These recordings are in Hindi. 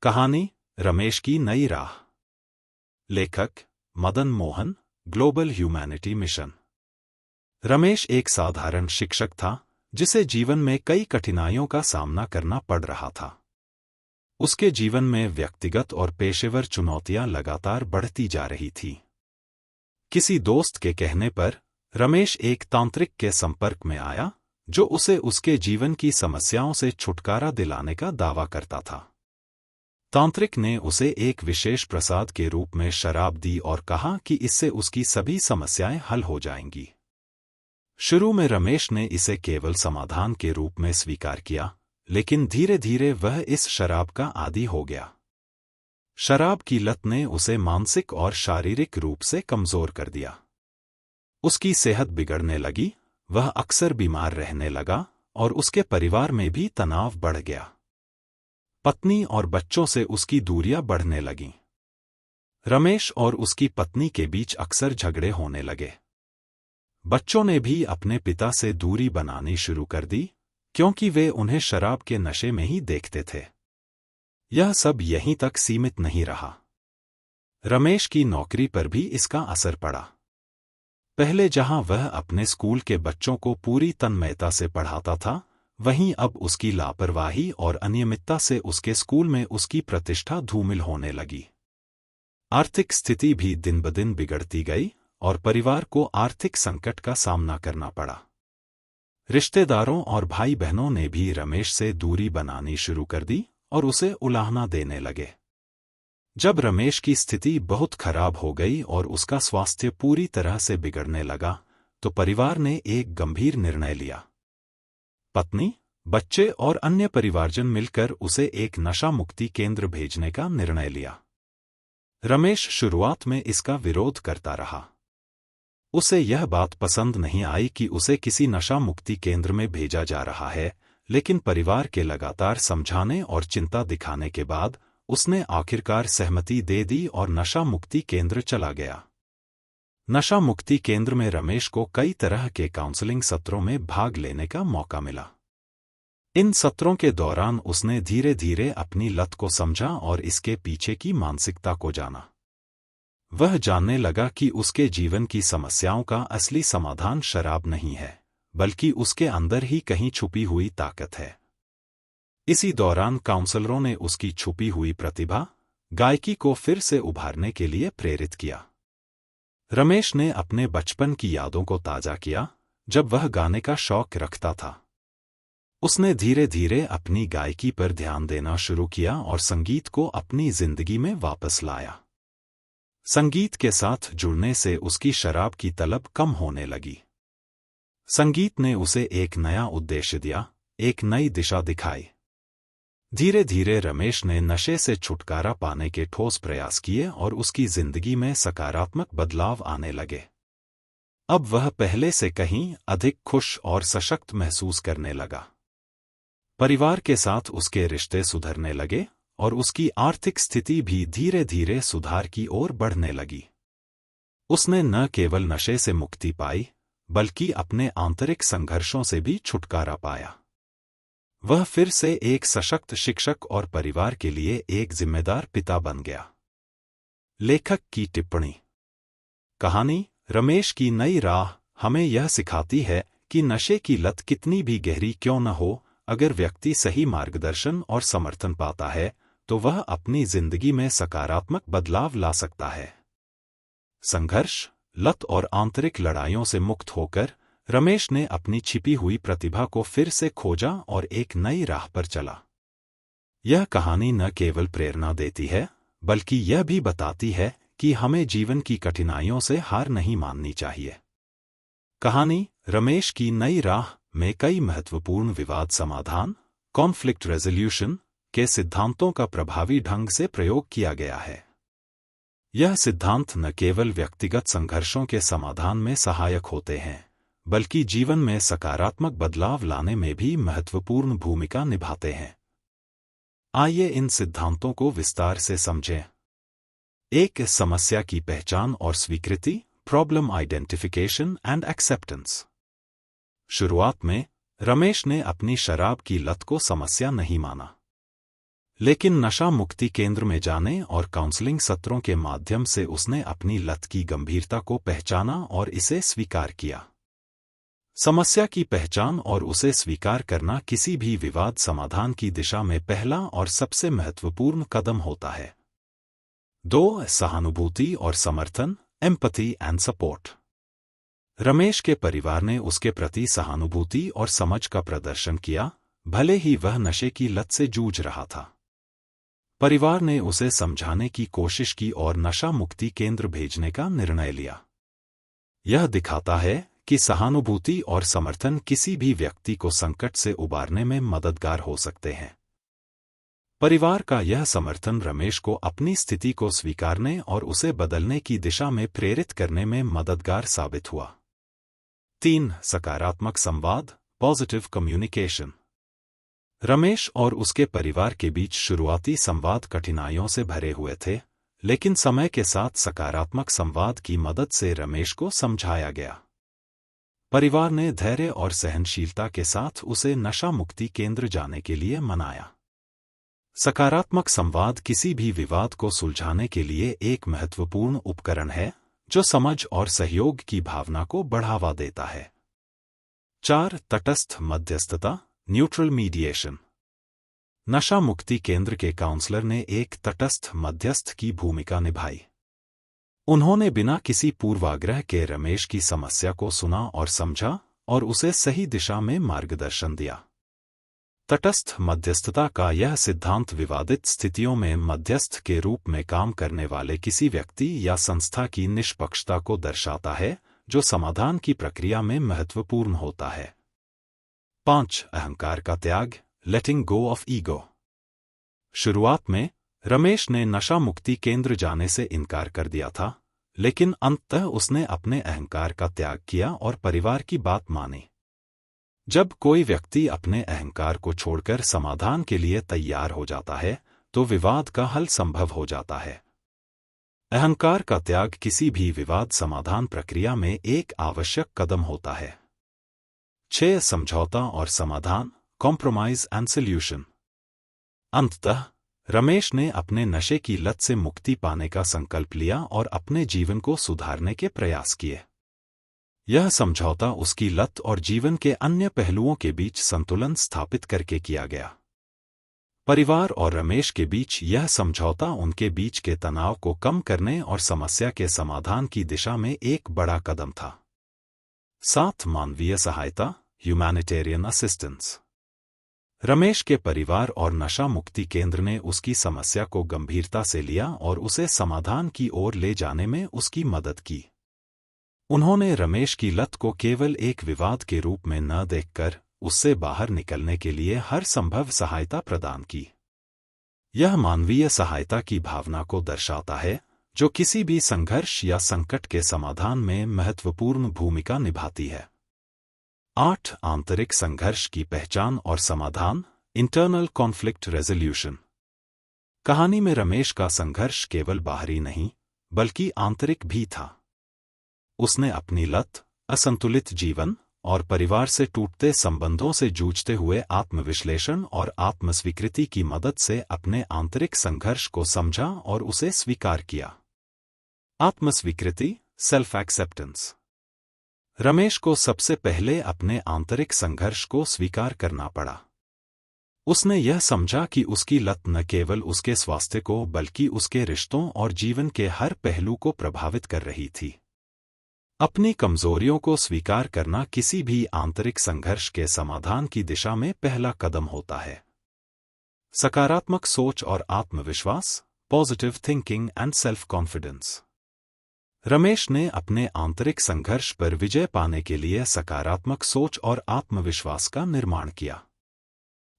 कहानी रमेश की नई राह। लेखक Madan Mohan, global humanity mission. Ramesh एक साधारण शिक्षक था जिसे जीवन में कई कठिनाइयों का सामना करना पड़ रहा था। उसके जीवन में व्यक्तिगत और पेशेवर चुनौतियां लगातार बढ़ती जा रही थी। किसी दोस्त के कहने पर रमेश एक तांत्रिक के संपर्क में आया जो उसे उसके जीवन की समस्याओं से छुटकारा दिलाने का दावा करता था। तांत्रिक ने उसे एक विशेष प्रसाद के रूप में शराब दी और कहा कि इससे उसकी सभी समस्याएं हल हो जाएंगी। शुरू में रमेश ने इसे केवल समाधान के रूप में स्वीकार किया, लेकिन धीरे धीरे वह इस शराब का आदी हो गया। शराब की लत ने उसे मानसिक और शारीरिक रूप से कमजोर कर दिया। उसकी सेहत बिगड़ने लगी, वह अक्सर बीमार रहने लगा और उसके परिवार में भी तनाव बढ़ गया। पत्नी और बच्चों से उसकी दूरियां बढ़ने लगीं। रमेश और उसकी पत्नी के बीच अक्सर झगड़े होने लगे। बच्चों ने भी अपने पिता से दूरी बनानी शुरू कर दी, क्योंकि वे उन्हें शराब के नशे में ही देखते थे। यह सब यहीं तक सीमित नहीं रहा। रमेश की नौकरी पर भी इसका असर पड़ा। पहले जहां वह अपने स्कूल के बच्चों को पूरी तन्मयता से पढ़ाता था, वहीं अब उसकी लापरवाही और अनियमितता से उसके स्कूल में उसकी प्रतिष्ठा धूमिल होने लगी। आर्थिक स्थिति भी दिन ब दिन बिगड़ती गई और परिवार को आर्थिक संकट का सामना करना पड़ा। रिश्तेदारों और भाई बहनों ने भी रमेश से दूरी बनानी शुरू कर दी और उसे उलाहना देने लगे। जब रमेश की स्थिति बहुत खराब हो गई और उसका स्वास्थ्य पूरी तरह से बिगड़ने लगा, तो परिवार ने एक गंभीर निर्णय लिया। पत्नी, बच्चे और अन्य परिवारजन मिलकर उसे एक नशा मुक्ति केंद्र भेजने का निर्णय लिया। रमेश शुरुआत में इसका विरोध करता रहा। उसे यह बात पसंद नहीं आई कि उसे किसी नशा मुक्ति केंद्र में भेजा जा रहा है, लेकिन परिवार के लगातार समझाने और चिंता दिखाने के बाद उसने आखिरकार सहमति दे दी और नशा मुक्ति केंद्र चला गया। नशा मुक्ति केंद्र में रमेश को कई तरह के काउंसलिंग सत्रों में भाग लेने का मौका मिला। इन सत्रों के दौरान उसने धीरे धीरे अपनी लत को समझा और इसके पीछे की मानसिकता को जाना। वह जानने लगा कि उसके जीवन की समस्याओं का असली समाधान शराब नहीं है, बल्कि उसके अंदर ही कहीं छुपी हुई ताकत है। इसी दौरान काउंसलरों ने उसकी छुपी हुई प्रतिभा, गायकी को फिर से उभारने के लिए प्रेरित किया। रमेश ने अपने बचपन की यादों को ताजा किया, जब वह गाने का शौक रखता था। उसने धीरे धीरे अपनी गायकी पर ध्यान देना शुरू किया और संगीत को अपनी जिंदगी में वापस लाया। संगीत के साथ जुड़ने से उसकी शराब की तलब कम होने लगी। संगीत ने उसे एक नया उद्देश्य दिया, एक नई दिशा दिखाई। धीरे धीरे रमेश ने नशे से छुटकारा पाने के ठोस प्रयास किए और उसकी जिंदगी में सकारात्मक बदलाव आने लगे। अब वह पहले से कहीं अधिक खुश और सशक्त महसूस करने लगा। परिवार के साथ उसके रिश्ते सुधरने लगे और उसकी आर्थिक स्थिति भी धीरे धीरे सुधार की ओर बढ़ने लगी। उसने न केवल नशे से मुक्ति पाई, बल्कि अपने आंतरिक संघर्षों से भी छुटकारा पाया। वह फिर से एक सशक्त शिक्षक और परिवार के लिए एक जिम्मेदार पिता बन गया। लेखक की टिप्पणी। कहानी रमेश की नई राह हमें यह सिखाती है कि नशे की लत कितनी भी गहरी क्यों न हो, अगर व्यक्ति सही मार्गदर्शन और समर्थन पाता है तो वह अपनी जिंदगी में सकारात्मक बदलाव ला सकता है। संघर्ष, लत और आंतरिक लड़ाइयों से मुक्त होकर रमेश ने अपनी छिपी हुई प्रतिभा को फिर से खोजा और एक नई राह पर चला। यह कहानी न केवल प्रेरणा देती है, बल्कि यह भी बताती है कि हमें जीवन की कठिनाइयों से हार नहीं माननी चाहिए। कहानी रमेश की नई राह में कई महत्वपूर्ण विवाद समाधान, कॉन्फ्लिक्ट रेजोल्यूशन के सिद्धांतों का प्रभावी ढंग से प्रयोग किया गया है। यह सिद्धांत न केवल व्यक्तिगत संघर्षों के समाधान में सहायक होते हैं, बल्कि जीवन में सकारात्मक बदलाव लाने में भी महत्वपूर्ण भूमिका निभाते हैं। आइए इन सिद्धांतों को विस्तार से समझें। एक, समस्या की पहचान और स्वीकृति, प्रॉब्लम आइडेंटिफिकेशन एंड एक्सेप्टेंस। शुरुआत में रमेश ने अपनी शराब की लत को समस्या नहीं माना। लेकिन नशा मुक्ति केंद्र में जाने और काउंसलिंग सत्रों के माध्यम से उसने अपनी लत की गंभीरता को पहचाना और इसे स्वीकार किया। समस्या की पहचान और उसे स्वीकार करना किसी भी विवाद समाधान की दिशा में पहला और सबसे महत्वपूर्ण कदम होता है। 2. सहानुभूति और समर्थन, एम्पैथी एंड सपोर्ट। रमेश के परिवार ने उसके प्रति सहानुभूति और समझ का प्रदर्शन किया, भले ही वह नशे की लत से जूझ रहा था। परिवार ने उसे समझाने की कोशिश की और नशा मुक्ति केंद्र भेजने का निर्णय लिया। यह दिखाता है कि सहानुभूति और समर्थन किसी भी व्यक्ति को संकट से उबारने में मददगार हो सकते हैं। परिवार का यह समर्थन रमेश को अपनी स्थिति को स्वीकारने और उसे बदलने की दिशा में प्रेरित करने में मददगार साबित हुआ। 3. सकारात्मक संवाद, पॉजिटिव कम्युनिकेशन। रमेश और उसके परिवार के बीच शुरुआती संवाद कठिनाइयों से भरे हुए थे, लेकिन समय के साथ सकारात्मक संवाद की मदद से रमेश को समझाया गया। परिवार ने धैर्य और सहनशीलता के साथ उसे नशा मुक्ति केंद्र जाने के लिए मनाया। सकारात्मक संवाद किसी भी विवाद को सुलझाने के लिए एक महत्वपूर्ण उपकरण है, जो समझ और सहयोग की भावना को बढ़ावा देता है। 4. तटस्थ मध्यस्थता, न्यूट्रल मीडिएशन। नशा मुक्ति केंद्र के काउंसलर ने एक तटस्थ मध्यस्थ की भूमिका निभाई। उन्होंने बिना किसी पूर्वाग्रह के रमेश की समस्या को सुना और समझा और उसे सही दिशा में मार्गदर्शन दिया। तटस्थ मध्यस्थता का यह सिद्धांत विवादित स्थितियों में मध्यस्थ के रूप में काम करने वाले किसी व्यक्ति या संस्था की निष्पक्षता को दर्शाता है, जो समाधान की प्रक्रिया में महत्वपूर्ण होता है। 5. अहंकार का त्याग, लेटिंग गो ऑफ ईगो। शुरुआत में रमेश ने नशा मुक्ति केंद्र जाने से इनकार कर दिया था, लेकिन अंततः उसने अपने अहंकार का त्याग किया और परिवार की बात मानी। जब कोई व्यक्ति अपने अहंकार को छोड़कर समाधान के लिए तैयार हो जाता है, तो विवाद का हल संभव हो जाता है। अहंकार का त्याग किसी भी विवाद समाधान प्रक्रिया में एक आवश्यक कदम होता है। 6. समझौता और समाधान, कॉम्प्रोमाइज एंड सॉल्यूशन। अंततः रमेश ने अपने नशे की लत से मुक्ति पाने का संकल्प लिया और अपने जीवन को सुधारने के प्रयास किए। यह समझौता उसकी लत और जीवन के अन्य पहलुओं के बीच संतुलन स्थापित करके किया गया। परिवार और रमेश के बीच यह समझौता उनके बीच के तनाव को कम करने और समस्या के समाधान की दिशा में एक बड़ा कदम था। 7. मानवीय सहायता, ह्यूमैनिटेरियन असिस्टेंस। रमेश के परिवार और नशा मुक्ति केंद्र ने उसकी समस्या को गंभीरता से लिया और उसे समाधान की ओर ले जाने में उसकी मदद की। उन्होंने रमेश की लत को केवल एक विवाद के रूप में न देखकर उससे बाहर निकलने के लिए हर संभव सहायता प्रदान की। यह मानवीय सहायता की भावना को दर्शाता है, जो किसी भी संघर्ष या संकट के समाधान में महत्वपूर्ण भूमिका निभाती है। 8. आंतरिक संघर्ष की पहचान और समाधान, इंटरनल कॉन्फ्लिक्ट रेजोल्यूशन। कहानी में रमेश का संघर्ष केवल बाहरी नहीं, बल्कि आंतरिक भी था। उसने अपनी लत, असंतुलित जीवन और परिवार से टूटते संबंधों से जूझते हुए आत्मविश्लेषण और आत्मस्वीकृति की मदद से अपने आंतरिक संघर्ष को समझा और उसे स्वीकार किया। आत्मस्वीकृति, सेल्फ एक्सेप्टेंस। रमेश को सबसे पहले अपने आंतरिक संघर्ष को स्वीकार करना पड़ा। उसने यह समझा कि उसकी लत न केवल उसके स्वास्थ्य को बल्कि उसके रिश्तों और जीवन के हर पहलू को प्रभावित कर रही थी। अपनी कमजोरियों को स्वीकार करना किसी भी आंतरिक संघर्ष के समाधान की दिशा में पहला कदम होता है। सकारात्मक सोच और आत्मविश्वास, positive thinking and self confidence. Ramesh ने अपने आंतरिक संघर्ष पर विजय पाने के लिए सकारात्मक सोच और आत्मविश्वास का निर्माण किया।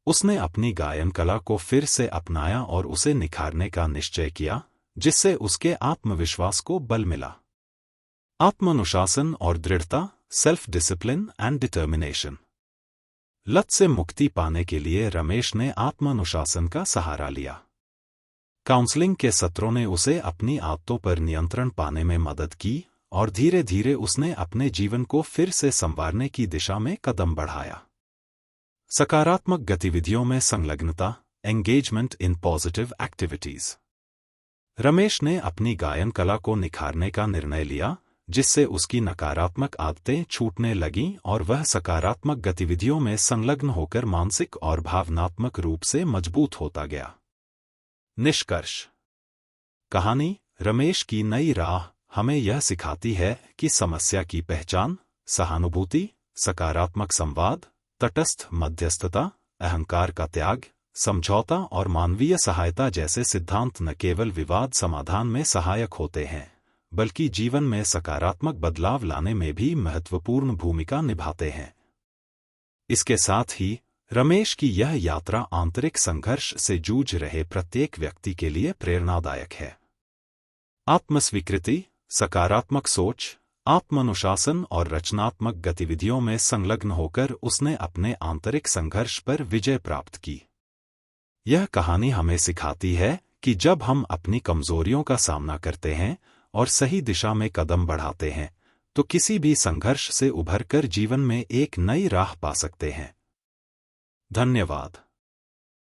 उसने अपनी गायन कला को फिर से अपनाया और उसे निखारने का निश्चय किया, जिससे उसके आत्मविश्वास को बल मिला। आत्मानुशासन और दृढ़ता, सेल्फ डिसिप्लिन एंड डिटर्मिनेशन। लत से मुक्ति पाने के लिए रमेश ने आत्मानुशासन का सहारा लिया। काउंसलिंग के सत्रों ने उसे अपनी आदतों पर नियंत्रण पाने में मदद की और धीरे धीरे उसने अपने जीवन को फिर से संवारने की दिशा में कदम बढ़ाया। सकारात्मक गतिविधियों में संलग्नता, engagement in positive activities. Ramesh ने अपनी गायन कला को निखारने का निर्णय लिया, जिससे उसकी नकारात्मक आदतें छूटने लगीं और वह सकारात्मक गतिविधियों में संलग्न होकर मानसिक और भावनात्मक रूप से मजबूत होता गया। निष्कर्ष। कहानी रमेश की नई राह हमें यह सिखाती है कि समस्या की पहचान, सहानुभूति, सकारात्मक संवाद, तटस्थ मध्यस्थता, अहंकार का त्याग, समझौता और मानवीय सहायता जैसे सिद्धांत न केवल विवाद समाधान में सहायक होते हैं, बल्कि जीवन में सकारात्मक बदलाव लाने में भी महत्वपूर्ण भूमिका निभाते हैं। इसके साथ ही रमेश की यह यात्रा आंतरिक संघर्ष से जूझ रहे प्रत्येक व्यक्ति के लिए प्रेरणादायक है। आत्मस्वीकृति, सकारात्मक सोच, आत्मानुशासन और रचनात्मक गतिविधियों में संलग्न होकर उसने अपने आंतरिक संघर्ष पर विजय प्राप्त की। यह कहानी हमें सिखाती है कि जब हम अपनी कमजोरियों का सामना करते हैं और सही दिशा में कदम बढ़ाते हैं, तो किसी भी संघर्ष से उभरकर जीवन में एक नई राह पा सकते हैं। धन्यवाद।